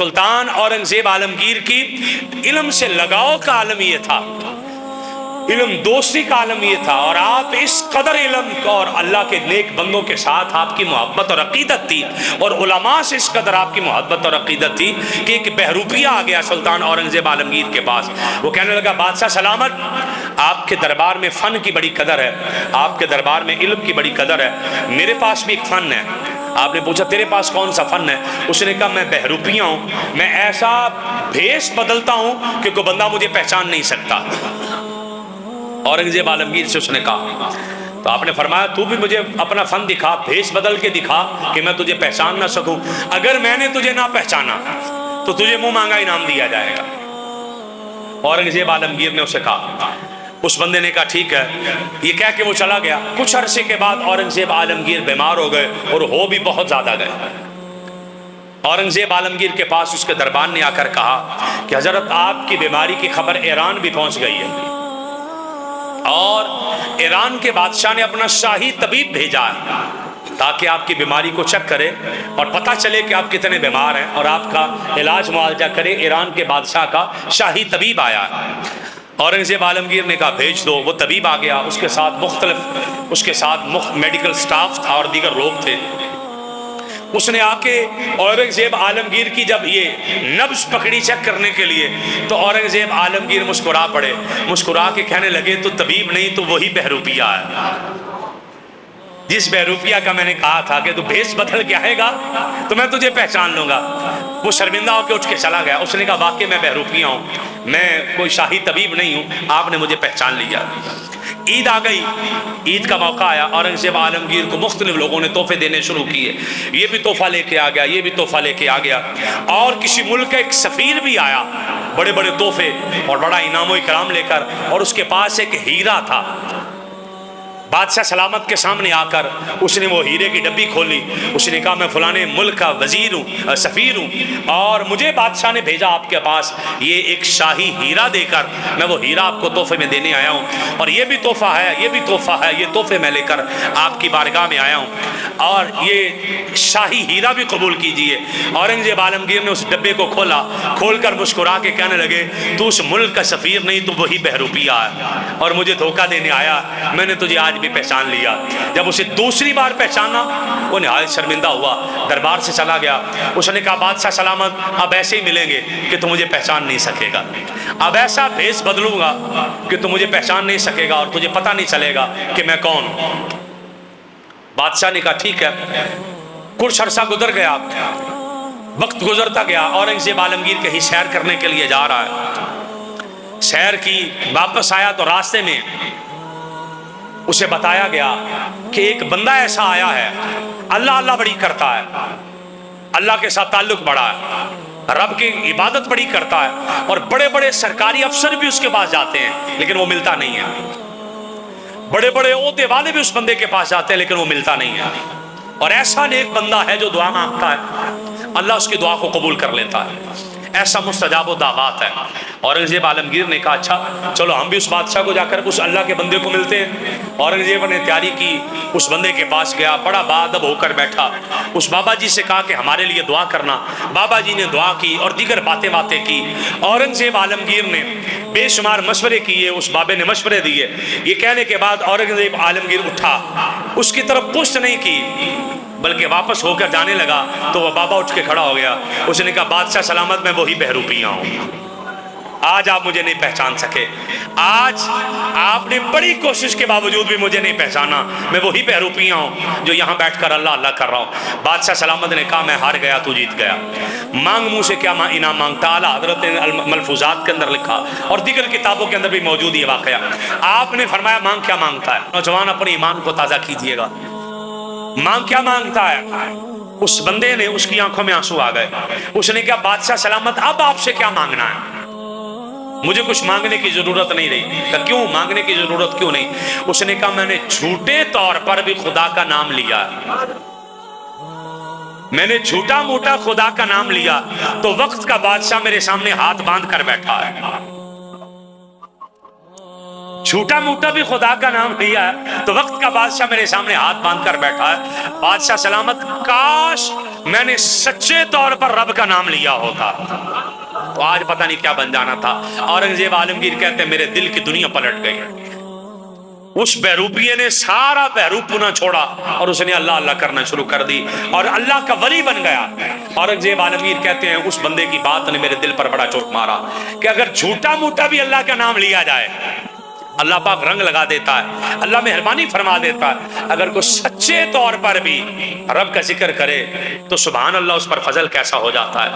सुल्तान औरंगजेब आलमगीर की इल्म से लगाव का आलम ये था, इल्म दोस्ती का आलम ये था, और आप इस कदर इल्म और अल्लाह के नेक बंदों के साथ आपकी मोहब्बत और अकीदत थी, और उलमा से इस कदर आपकी मोहब्बत और अकीदत थी कि एक बहरूपिया आ गया सुल्तान औरंगजेब आलमगीर के पास। वो कहने लगा, बादशाह सलामत, आपके दरबार में फ़न की बड़ी कदर है, आपके दरबार में इल्म की बड़ी कदर है, मेरे पास भी एक फ़न है। आपने पूछा तेरे पास कौन सा फ़न है? उसने कहा मैं बहरूपिया हूँ, मैं ऐसा भेष बदलता हूँ कि कोई बंदा मुझे पहचान नहीं सकता। औरंगजेब आलमगीर से उसने कहा, तो आपने फरमाया तू भी मुझे अपना फ़न दिखा, भेष बदल के दिखा कि मैं तुझे पहचान ना सकूं। अगर मैंने तुझे ना पहचाना तो तुझे मुंह मांगा इनाम दिया जाएगा। औरंगजेब आलमगीर ने उसे कहा, उस बंदे ने कहा ठीक है। ये कह के वो चला गया। कुछ अरसे के बाद औरंगजेब आलमगीर बीमार हो गए, और हो भी बहुत ज़्यादा गए। औरंगजेब आलमगीर के पास उसके दरबार ने आकर कहा कि हज़रत आपकी बीमारी की खबर ईरान भी पहुँच गई है, और ईरान के बादशाह ने अपना शाही तबीब भेजा है ताकि आपकी बीमारी को चेक करे और पता चले कि आप कितने बीमार हैं, और आपका इलाज मुआवजा करे। ईरान के बादशाह का शाही तबीब आया है। औरंगजेब आलमगीर ने कहा भेज दो। वो तबीब आ गया, उसके साथ मेडिकल स्टाफ था और दीगर लोग थे। उसने आके औरंगजेब आलमगीर की जब ये नब्ज पकड़ी चेक करने के लिए, तो औरंगजेब आलमगीर मुस्कुरा पड़े। मुस्कुरा के कहने लगे, तो तबीब नहीं तो वही बहरूपिया है, जिस बहरूपिया का मैंने कहा था कि तू भेष बदल के आएगा तो मैं तुझे पहचान लूंगा। वो शर्मिंदा होकर उठ के चला गया। उसने कहा वाकई मैं बहरूपिया हूँ, मैं कोई शाही तबीब नहीं हूँ, आपने मुझे पहचान लिया। ईद आ गई, ईद का मौका आया। औरंगजेब आलमगीर को मुख्तलिफ लोगों ने तोहफे देने शुरू किए। ये भी तोहफा लेके आ गया, ये भी तोहफा लेके आ गया, और किसी मुल्क का एक सफ़ीर भी आया बड़े बड़े तोहफे और बड़ा इनाम इकराम लेकर, और उसके पास एक हीरा था। बादशाह सलामत के सामने आकर उसने वो हीरे की डब्बी खोली। उसने कहा मैं फलाने मुल्क का वजीर हूँ, सफ़ीर हूँ, और मुझे बादशाह ने भेजा आपके पास ये एक शाही हीरा देकर, मैं वो हीरा आपको तोहफे में देने आया हूँ, और ये भी तोहफा है, ये भी तोहफा है, ये तोहफे मैं लेकर आपकी बारगाह में आया हूँ, और ये शाही हीरा भी कबूल कीजिए। औरंगजेब आलमगीर ने उस डब्बे को खोला, खोलकर मुस्कुरा के कहने लगे, तू उस मुल्क का सफ़ीर नहीं, तू वही बहरूपिया है, और मुझे धोखा देने आया। मैंने तुझे आज भी पहचान लिया। जब उसे दूसरी बार पहचाना, वो निहायत शर्मिंदा हुआ, दरबार से चला गया। उसने कहा बादशाह सलामत, अब ऐसे ही मिलेंगे कि तू मुझे पहचान नहीं सकेगा, अब ऐसा भेष बदलूंगा कि तू मुझे पहचान नहीं सकेगा और तुझे पता नहीं चलेगा कि मैं कौन हूं। बादशाह ने कहा ठीक है। कुछ अरसा गुजर गया, वक्त गुजरता गया। औरंगजेब आलमगीर कहीं सैर करने के लिए जा रहा है। सैर की, वापस आया तो रास्ते में उसे बताया गया कि एक बंदा ऐसा आया है, अल्लाह अल्लाह बड़ी करता है, अल्लाह के साथ ताल्लुक बड़ा है, रब की इबादत बड़ी करता है, और बड़े बड़े सरकारी अफसर भी उसके पास जाते हैं लेकिन वो मिलता नहीं है। बड़े बड़े ओहदे वाले भी उस बंदे के पास जाते हैं लेकिन वो मिलता नहीं है। और ऐसा नेक बंदा है जो दुआ मांगता है, अल्लाह उसकी दुआ को कबूल कर लेता है। ऐसा मुस्तजाब दावात है। औरंगजेब आलमगीर ने कहा अच्छा चलो हम भी उस बादशाह को जाकर उस अल्लाह के बंदे को मिलते हैं। औरंगजेब ने तैयारी की, उस बंदे के पास गया, बड़ा बाअदब होकर बैठा। उस बाबा जी से कहा कि हमारे लिए दुआ करना। बाबा जी ने दुआ की और दीगर बातें की। औरंगजेब आलमगीर ने बेशुमार मशवरे किए, उस बाबे ने मशवरे दिए। ये कहने के बाद औरंगजेब आलमगीर उठा, उसकी तरफ पुष्ट नहीं की बल्कि वापस होकर जाने लगा तो वह बाबा उठ के खड़ा हो गया। उसने कहा बादशाह सलामत, मैं वही बहरूपिया हूँ, आज आप मुझे नहीं पहचान सके, आज आपने बड़ी कोशिश के बावजूद भी मुझे नहीं पहचाना, मैं वही बहरूपिया हूँ जो यहाँ बैठकर अल्लाह अल्लाह कर रहा हूँ। बादशाह सलामत ने कहा मैं हार गया, तू जीत गया, मांग मुँह से क्या इनाम मांगता। आला हज़रत ने मलफूजात के अंदर लिखा और दीगर किताबों के अंदर भी मौजूद ये वाक़या। आपने फरमाया मांग क्या मांगता है। नौजवान अपने ईमान को ताज़ा कीजिएगा, मांग क्या मांगता है। उस बंदे ने, उसकी आंखों में आंसू आ गए। उसने कहा बादशाह सलामत, अब आपसे क्या मांगना है, मुझे कुछ मांगने की जरूरत नहीं रही। कहा क्यों, मांगने की जरूरत क्यों नहीं। उसने कहा मैंने झूठे तौर पर भी खुदा का नाम लिया, मैंने झूठा मोटा खुदा का नाम लिया, तो वक्त का बादशाह मेरे सामने हाथ बांध कर बैठा है। झूठा मोटा भी खुदा का नाम लिया है तो वक्त का बादशाह मेरे सामने हाथ बांध कर बैठा है। बादशाह सलामत, काश میں نے سچے طور پر رب کا نام لیا ہوتا تو آج پتہ نہیں کیا بن جانا تھا۔ اورنگزیب عالمگیر کہتے ہیں میرے دل کی دنیا پلٹ گئی۔ اس بہروپیے نے سارا بہروپنا چھوڑا اور اس نے اللہ اللہ کرنا شروع کر دی اور اللہ کا ولی بن گیا۔ اورنگزیب عالمگیر کہتے ہیں اس بندے کی بات نے میرے دل پر بڑا چوٹ مارا کہ اگر جھوٹا موٹا بھی اللہ کا نام لیا جائے اللہ پاک رنگ لگا دیتا ہے، اللہ مہربانی فرما دیتا ہے۔ اگر کوئی سچے طور پر بھی رب کا ذکر کرے تو سبحان اللہ اس پر فضل کیسا ہو جاتا ہے۔